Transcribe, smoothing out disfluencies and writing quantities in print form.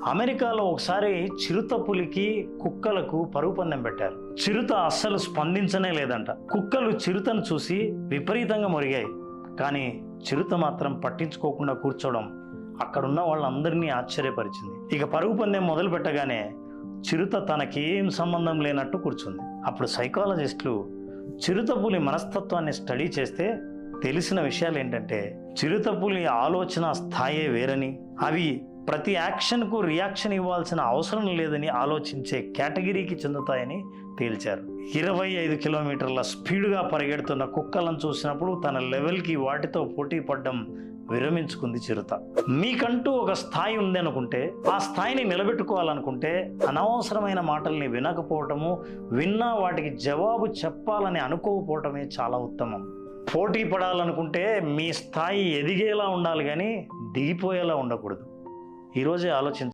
అమెరికాలో ఒకసారి చిరుత పులికి కుక్కలకు పరుగు పందెం పెట్టారు. చిరుత అస్సలు స్పందించనే లేదంట. కుక్కలు చిరుతను చూసి విపరీతంగా మొరిగాయి. కానీ చిరుత మాత్రం పట్టించుకోకుండా కూర్చోవడం అక్కడున్న వాళ్ళందరినీ ఆశ్చర్యపరిచింది. ఇక పరుగు పందెం మొదలు పెట్టగానే చిరుత తనకేం సంబంధం లేనట్టు కూర్చుంది. అప్పుడు సైకాలజిస్టులు చిరుతపులి మనస్తత్వాన్ని స్టడీ చేస్తే తెలిసిన విషయాలు ఏంటంటే, చిరుతపులి ఆలోచన స్థాయే వేరని, అవి ప్రతి యాక్షన్కు రియాక్షన్ ఇవ్వాల్సిన అవసరం లేదని ఆలోచించే కేటగిరీకి చెందుతాయని తేల్చారు. 25 కిలోమీటర్ల స్పీడ్గా పరిగెడుతున్న కుక్కలను చూసినప్పుడు తన లెవెల్కి వాటితో పోటీ పడడం విరమించుకుంది చిరుత. మీకంటూ ఒక స్థాయి ఉంది అనుకుంటే, ఆ స్థాయిని నిలబెట్టుకోవాలనుకుంటే అనవసరమైన మాటల్ని వినకపోవటము, విన్నా వాటికి జవాబు చెప్పాలని అనుకోకపోవటమే చాలా ఉత్తమం. పోటీ పడాలనుకుంటే మీ స్థాయి ఎదిగేలా ఉండాలి కానీ దిగిపోయేలా ఉండకూడదు. ఈరోజే ఆలోచించండి.